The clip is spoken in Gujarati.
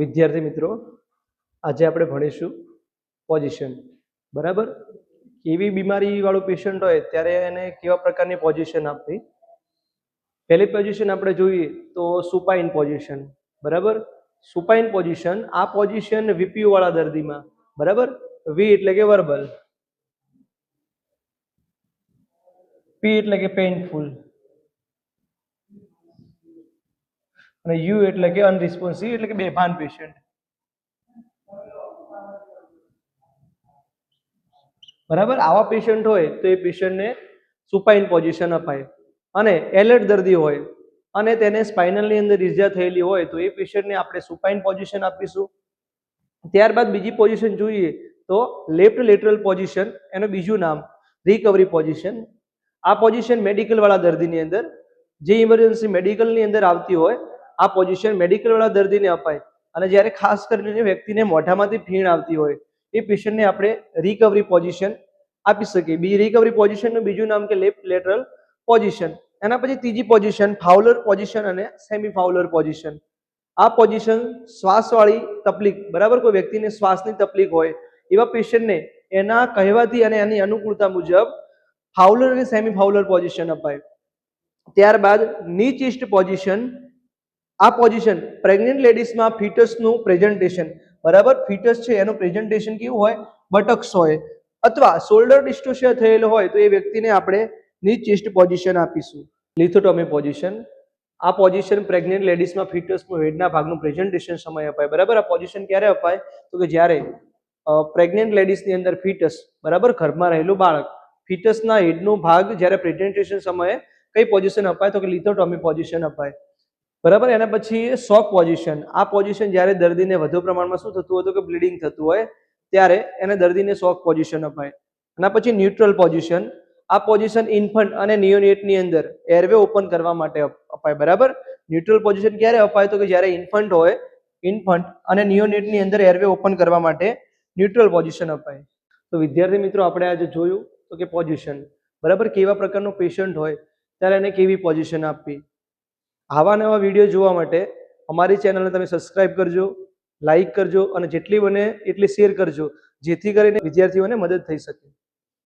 વિદ્યાર્થી મિત્રો, આજે આપણે ભણીશું પોઝિશન. બરાબર? કેવી બીમારી વાળો પેશન્ટ હોય ત્યારે એને કેવા પ્રકારની પોઝિશન આપવી. પહેલી પોઝિશન આપણે જોઈએ તો સુપાઇન પોઝિશન. બરાબર? સુપાઇન પોઝિશન, આ પોઝિશન વીપીયુ વાળા દર્દીમાં, બરાબર, વી એટલે કે વર્બલ, પી એટલે કે પેઇનફુલ અને યુ એટલે કે અનરિસ્પોન્સિવ એટલે કે બેભાન પેશન્ટ. બરાબર? આવા પેશન્ટ હોય તો એ પેશન્ટને સુપાઇન પોઝિશન અપાય. અને એલર્ટ દર્દી હોય અને તેને સ્પાઇનલની અંદર ઈજા થયેલી હોય તો એ પેશન્ટને આપણે સુપાઇન પોઝિશન આપીશું. ત્યારબાદ બીજી પોઝિશન જોઈએ તો લેફ્ટ લેટરલ પોઝિશન, એનું બીજું નામ રિકવરી પોઝિશન. આ પોઝિશન મેડિકલ વાળા દર્દીની અંદર, જે ઇમરજન્સી મેડિકલની અંદર આવતી હોય, આ પોઝિશન મેડિકલ વાળા દર્દીને અપાય. અને જ્યારે ખાસ કરીને વ્યક્તિને મોઢામાંથી ફીણ આવતી હોય એ પેશન્ટને આપણે રિકવરી પોઝિશન આપી શકીએ. રિકવરી પોઝિશનનું બીજું નામ કે લેફ્ટ લેટરલ પોઝિશન. એના પછી ત્રીજી પોઝિશન ફાઉલર પોઝિશન અને સેમી ફાઉલર પોઝિશન. આ પોઝિશન શ્વાસવાળી તકલીફ, બરાબર, કોઈ વ્યક્તિને શ્વાસની તકલીફ હોય એવા પેશન્ટને એના કહેવાથી અને એની અનુકૂળતા મુજબ ફાઉલર અને સેમી ફાઉલર પોઝિશન અપાય. ત્યારબાદ ની ચેસ્ટ પોઝિશન. આ પોઝિશન પ્રેગ્નન્ટ લેડીઝમાં ફિટસનું પ્રેઝન્ટેશન, બરાબર, ફિટસ છે એનું પ્રેઝન્ટેશન કેવું હોય, બટક્સ હોય અથવા શોલ્ડર ડિસ્ટોસિયા થયેલો હોય તો એ વ્યક્તિને આપણે ની ચેસ્ટ પોઝિશન આપીશું. લિથોટોમી પોઝિશન. આ પોઝિશન પ્રેગ્નન્ટ લેડીઝમાં ફિટસનું હેડના ભાગનું પ્રેઝન્ટેશન સમય અપાય. બરાબર? આ પોઝિશન ક્યારે અપાય તો કે જ્યારે પ્રેગ્નન્ટ લેડીઝની અંદર ફિટસ, બરાબર, ગર્ભમાં રહેલું બાળક, ફિટસના હેડનો ભાગ જ્યારે પ્રેઝન્ટેશન સમયે કઈ પોઝિશન અપાય તો કે લિથોટોમી પોઝિશન અપાય. બરાબર? એના પછી શોક પોઝિશન. આ પોઝિશન જ્યારે દર્દીને વધુ પ્રમાણમાં શું થતું હોય તો કે બ્લીડિંગ થતું હોય ત્યારે એને દર્દીને શોક પોઝિશન અપાય. એના પછી ન્યુટ્રલ પોઝિશન. આ પોઝિશન ઇન્ફન્ટ અને નિયોનેટની અંદર એરવે ઓપન કરવા માટે અપાય. બરાબર? ન્યુટ્રલ પોઝિશન ક્યારે અપાય તો કે જ્યારે ઇન્ફન્ટ હોય, ઇન્ફન્ટ અને નિયોનેટની અંદર એરવે ઓપન કરવા માટે ન્યુટ્રલ પોઝિશન અપાય. તો વિદ્યાર્થી મિત્રો, આપણે આજે જોયું તો કે પોઝિશન, બરાબર, કેવા પ્રકારનો પેશન્ટ હોય ત્યારે એને કેવી પોઝિશન આપવી. આવા નવા વિડીયો જોવા માટે અમારી ચેનલને તમે સબસ્ક્રાઇબ કરજો, લાઈક કરજો અને જેટલી બને એટલી શેર કરજો, જેથી કરીને વિદ્યાર્થીઓને મદદ થઈ શકે.